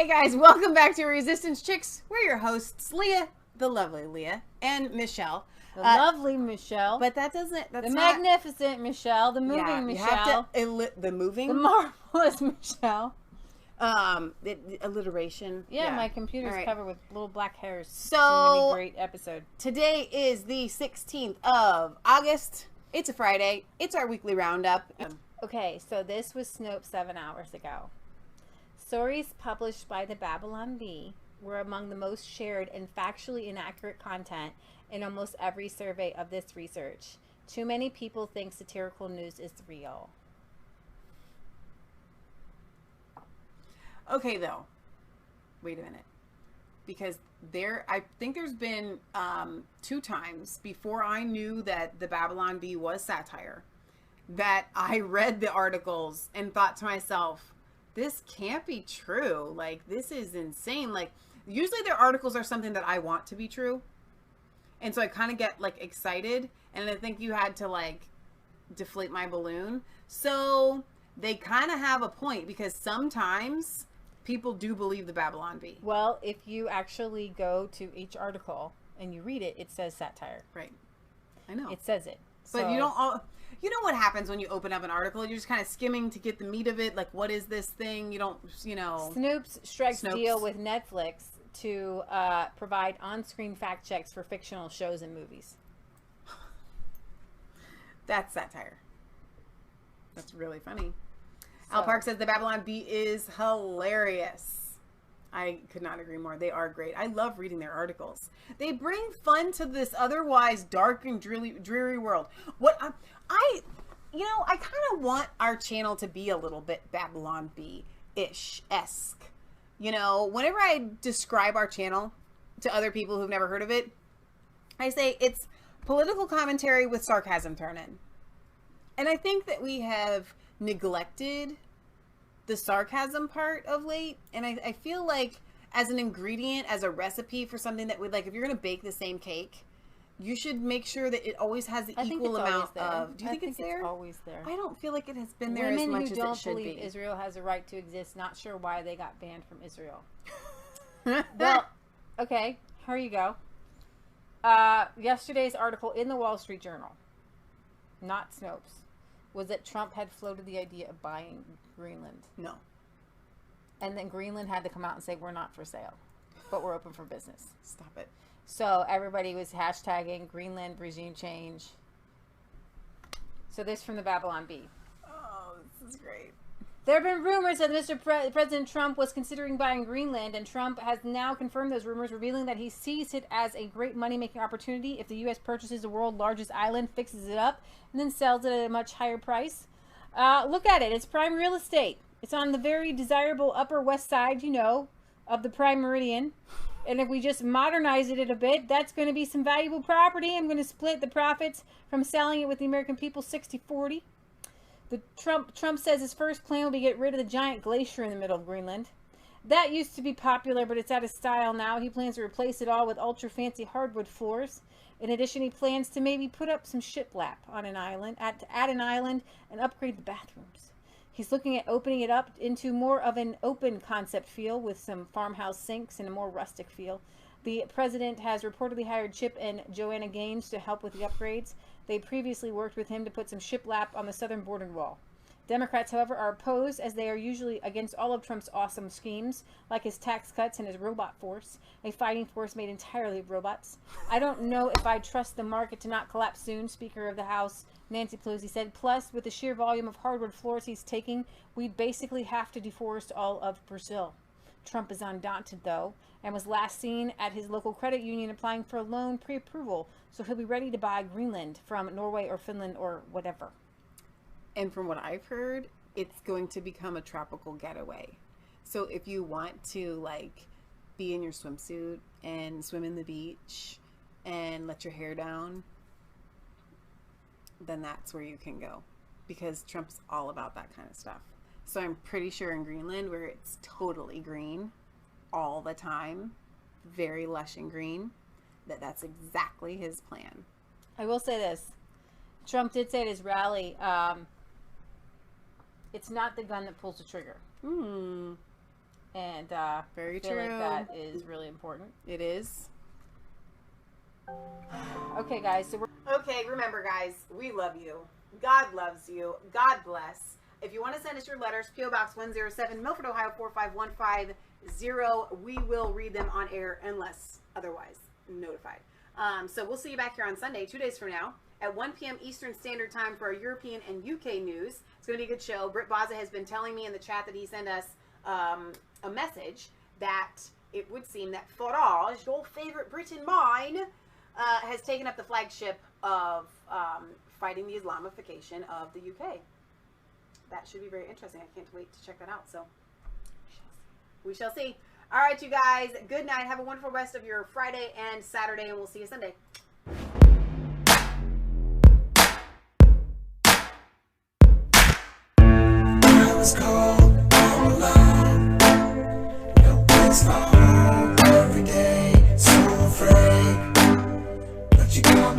Hey guys, welcome back to Resistance Chicks. We're your hosts, Leah, the lovely Leah, and Michelle. The lovely Michelle. But that doesn't, that's the not... magnificent Michelle. The moving Michelle. You have to, the moving? The marvelous Michelle. The alliteration. Yeah, my computer's covered with little black hairs. So, it's gonna be a great episode. Today is the 16th of August. It's a Friday. It's our weekly roundup. Okay, so this was Snopes 7 hours ago. Stories published by the Babylon Bee were among the most shared and factually inaccurate content in almost every survey of this research. Too many people think satirical news is real. Okay, though. Wait a minute. Because I think there's been 2 times before I knew that the Babylon Bee was satire that I read the articles and thought to myself, this can't be true. Like, this is insane. Like, usually their articles are something that I want to be true. And so I kind of get, like, excited. And I think you had to, like, deflate my balloon. So they kind of have a point because sometimes people do believe the Babylon Bee. Well, if you actually go to each article and you read it, it says satire. Right. I know. It says it. But you don't... You know what happens when you open up an article? You're just kind of skimming to get the meat of it. Like, what is this thing? You don't, you know... Snopes strikes deal with Netflix to provide on-screen fact checks for fictional shows and movies. That's satire. That's really funny. So, Al Park says the Babylon Bee is hilarious. I could not agree more. They are great. I love reading their articles. They bring fun to this otherwise dark and dreary world. I kind of want our channel to be a little bit Babylon Bee-ish-esque. You know, whenever I describe our channel to other people who've never heard of it, I say it's political commentary with sarcasm thrown in. And I think that we have neglected the sarcasm part of late, and I feel like as an ingredient, as a recipe for something that would, like, if you're going to bake the same cake, you should make sure that it always has the equal amount of... Do you think it's there? It's always there. I don't feel like it has been there as much as it should be. Women who don't believe Israel has a right to exist, not sure why they got banned from Israel. Well, okay, here you go. Yesterday's article in the Wall Street Journal, not Snopes, was that Trump had floated the idea of buying Greenland. No. And then Greenland had to come out and say, we're not for sale, but we're open for business. Stop it. So everybody was hashtagging Greenland regime change. So this from the Babylon Bee. Oh, this is great. There have been rumors that President Trump was considering buying Greenland, and Trump has now confirmed those rumors, revealing that he sees it as a great money-making opportunity if the U.S. purchases the world's largest island, fixes it up, and then sells it at a much higher price. Look at it. It's prime real estate. It's on the very desirable Upper West Side, you know, of the Prime Meridian. And if we just modernize it a bit, that's going to be some valuable property. I'm going to split the profits from selling it with the American people 60-40. Trump says his first plan will be to get rid of the giant glacier in the middle of Greenland. That used to be popular, but it's out of style now. He plans to replace it all with ultra fancy hardwood floors. In addition, he plans to maybe put up some shiplap on an island, at an island, and upgrade the bathrooms. He's looking at opening it up into more of an open concept feel with some farmhouse sinks and a more rustic feel. The president has reportedly hired Chip and Joanna Gaines to help with the upgrades. They previously worked with him to put some shiplap on the southern border wall. Democrats, however, are opposed, as they are usually against all of Trump's awesome schemes, like his tax cuts and his robot force, a fighting force made entirely of robots. I don't know if I trust the market to not collapse soon, Speaker of the House Nancy Pelosi said. Plus, with the sheer volume of hardwood floors he's taking, we'd basically have to deforest all of Brazil. Trump is undaunted, though, and was last seen at his local credit union applying for a loan pre-approval, so he'll be ready to buy Greenland from Norway or Finland or whatever. And from what I've heard, it's going to become a tropical getaway. So if you want to, like, be in your swimsuit and swim in the beach and let your hair down, then that's where you can go. Because Trump's all about that kind of stuff. So I'm pretty sure in Greenland, where it's totally green all the time, very lush and green, that's exactly his plan. I will say this. Trump did say at his rally, it's not the gun that pulls the trigger. And Very I feel true. like that is really important. It is. Okay, guys. So we're Okay, remember, guys, we love you. God loves you. God bless. If you want to send us your letters, P.O. Box 107, Milford, Ohio 45150. We will read them on air unless otherwise notified. So we'll see you back here on Sunday, 2 days from now, at 1 p.m. Eastern Standard Time for our European and UK news. It's going to be a good show. Britt Baza has been telling me in the chat that he sent us a message that it would seem that Farage, your favorite Brit and mine, has taken up the flagship of fighting the Islamification of the UK. That should be very interesting. I can't wait to check that out. So we shall see. All right, you guys. Good night. Have a wonderful rest of your Friday and Saturday, and we'll see you Sunday. I was cold, all alone. No place for home. Every day, so afraid. But you go.